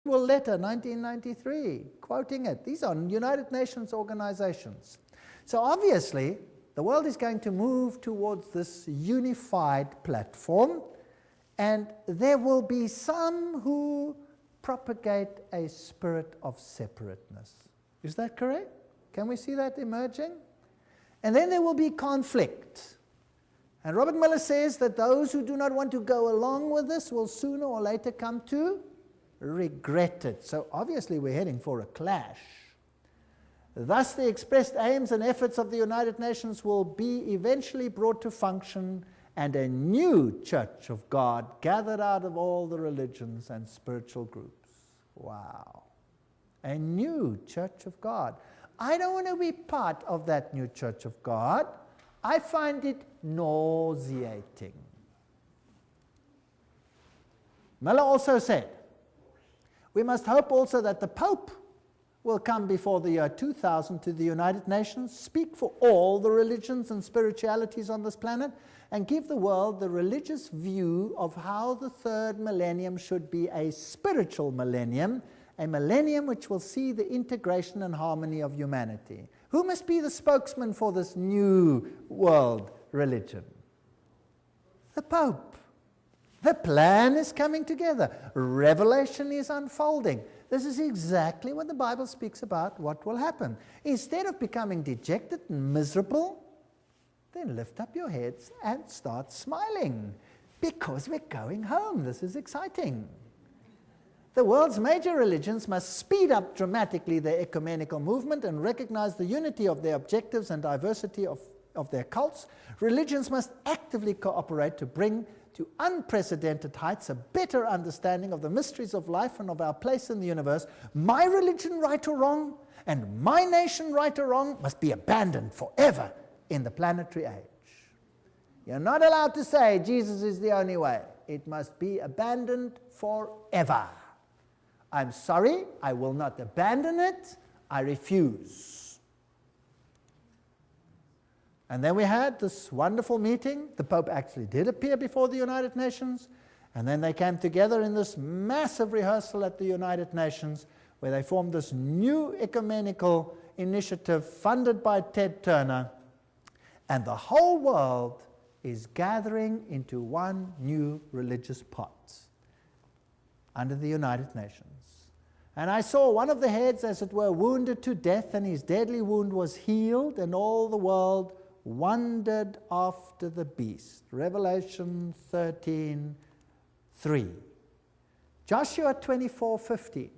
Letter, 1993, quoting it. These are United Nations organizations. So obviously, the world is going to move towards this unified platform, and there will be some who propagate a spirit of separateness. Is that correct? Can we see that emerging? And then there will be conflict. And Robert Miller says that those who do not want to go along with this will sooner or later come to regret it. So obviously we're heading for a clash. Thus the expressed aims and efforts of the United Nations will be eventually brought to function, and a new church of God gathered out of all the religions and spiritual groups. Wow. A new church of God. I don't want to be part of that new church of God. I find it nauseating. Miller also said, we must hope also that the Pope will come before the year 2000 to the United Nations, speak for all the religions and spiritualities on this planet, and give the world the religious view of how the third millennium should be a spiritual millennium, a millennium which will see the integration and harmony of humanity. Who must be the spokesman for this new world religion? The Pope. The plan is coming together. Revelation is unfolding. This is exactly what the Bible speaks about what will happen. Instead of becoming dejected and miserable, then lift up your heads and start smiling, because we're going home. This is exciting. The world's major religions must speed up dramatically their ecumenical movement and recognize the unity of their objectives and diversity of their cults. Religions must actively cooperate to bring to unprecedented heights a better understanding of the mysteries of life and of our place in the universe. My religion, right or wrong, and my nation, right or wrong, must be abandoned forever in the planetary age. You're not allowed to say Jesus is the only way. It must be abandoned forever. I'm sorry, I will not abandon it. I refuse. And then we had this wonderful meeting. The Pope actually did appear before the United Nations. And then they came together in this massive rehearsal at the United Nations, where they formed this new ecumenical initiative funded by Ted Turner. And the whole world is gathering into one new religious pot under the United Nations. And I saw one of the heads, as it were, wounded to death, and his deadly wound was healed, and all the world wandered after the beast. Revelation 13:3. Joshua 24:15.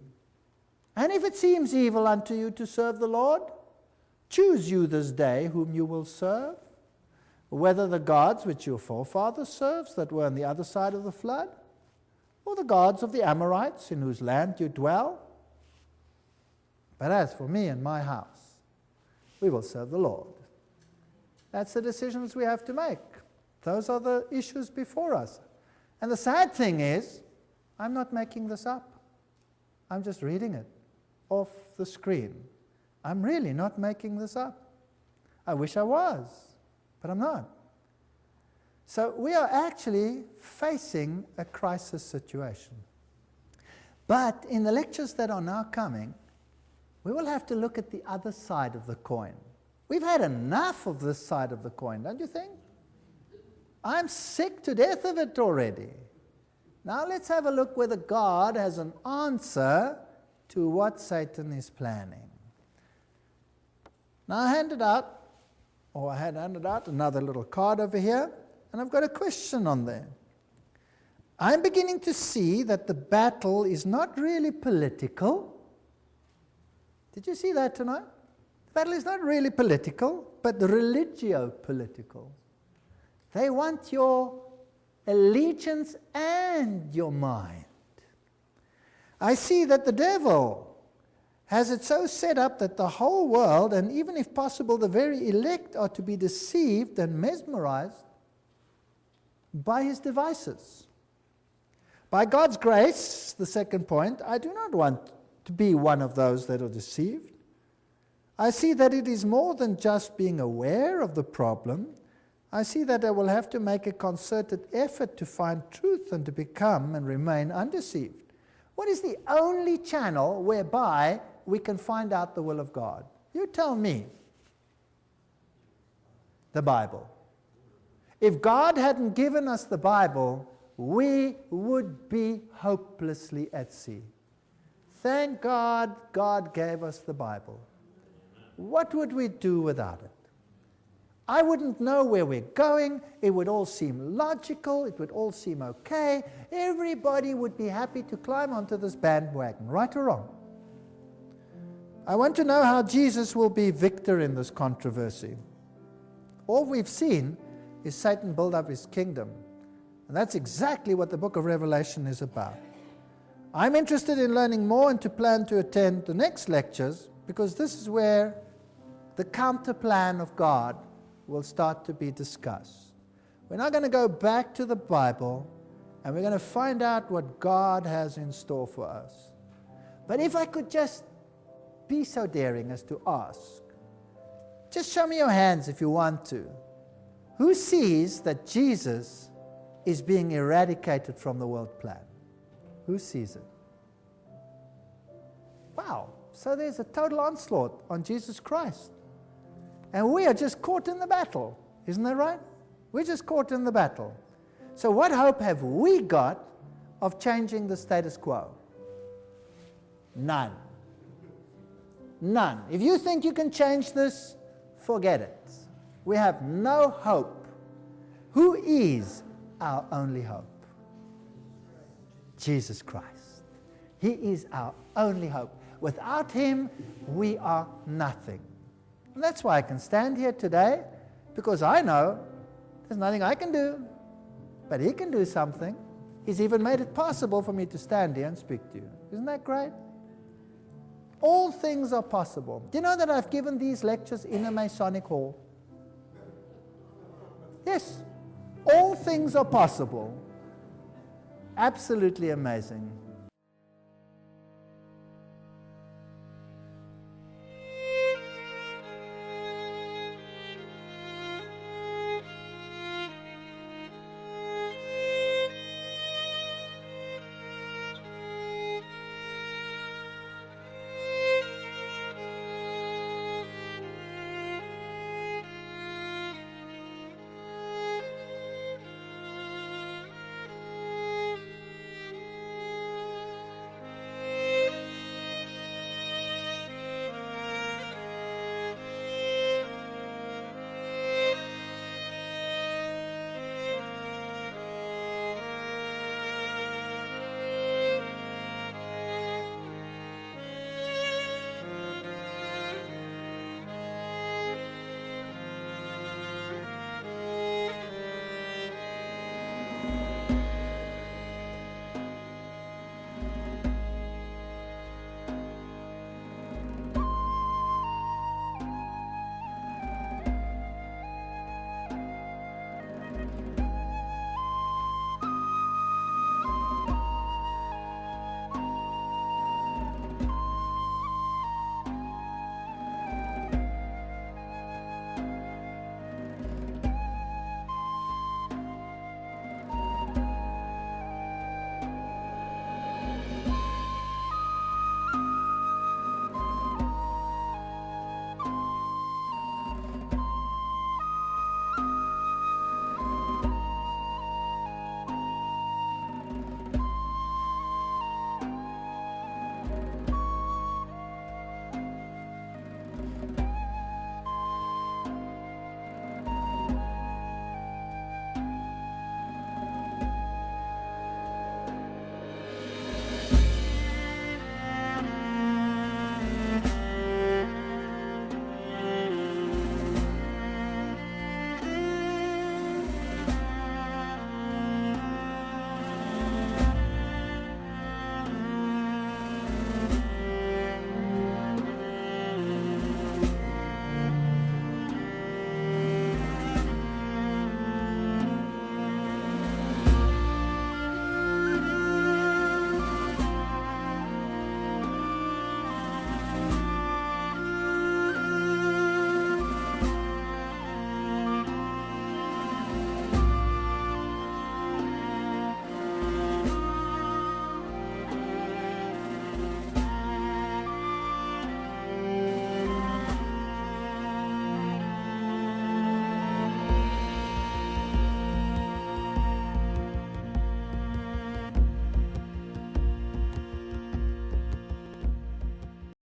And if it seems evil unto you to serve the Lord, choose you this day whom you will serve, whether the gods which your forefathers served that were on the other side of the flood, or the gods of the Amorites in whose land you dwell. But as for me and my house, we will serve the Lord. That's the decisions we have to make. Those are the issues before us. And the sad thing is, I'm not making this up. I'm just reading it off the screen. I'm really not making this up. I wish I was, but I'm not. So we are actually facing a crisis situation. But in the lectures that are now coming, we will have to look at the other side of the coin. We've had enough of this side of the coin, don't you think? I'm sick to death of it already. Now let's have a look whether God has an answer to what Satan is planning. Now I had handed out another little card over here, and I've got a question on there. I'm beginning to see that the battle is not really political. Did you see that tonight? The battle is not really political, but religio-political. They want your allegiance and your mind. I see that the devil has it so set up that the whole world, and even if possible the very elect, are to be deceived and mesmerized by his devices. By God's grace, the second point, I do not want to be one of those that are deceived. I see that it is more than just being aware of the problem. I see that I will have to make a concerted effort to find truth and to become and remain undeceived. What is the only channel whereby we can find out the will of God? You tell me. The Bible. If God hadn't given us the Bible, we would be hopelessly at sea. Thank God, God gave us the Bible. What would we do without it? I wouldn't know where we're going. It would all seem logical. It would all seem okay. Everybody would be happy to climb onto this bandwagon, right or wrong. I want to know how Jesus will be victor in this controversy. All we've seen is Satan build up his kingdom. And that's exactly what the book of Revelation is about. I'm interested in learning more and to plan to attend the next lectures, because this is where the counter plan of God will start to be discussed. We're now going to go back to the Bible, and we're going to find out what God has in store for us. But if I could just be so daring as to ask, just show me your hands if you want to. Who sees that Jesus is being eradicated from the world plan? Who sees it? Wow, so there's a total onslaught on Jesus Christ. And we are just caught in the battle. Isn't that right? We're just caught in the battle. So what hope have we got of changing the status quo? None. None. If you think you can change this, forget it. We have no hope. Who is our only hope? Jesus Christ. He is our only hope. Without him, we are nothing. And that's why I can stand here today, because I know there's nothing I can do, but he can do something. He's even made it possible for me to stand here and speak to you. Isn't that great? All things are possible. Do you know that I've given these lectures in a Masonic hall? Yes. All things are possible. Absolutely amazing.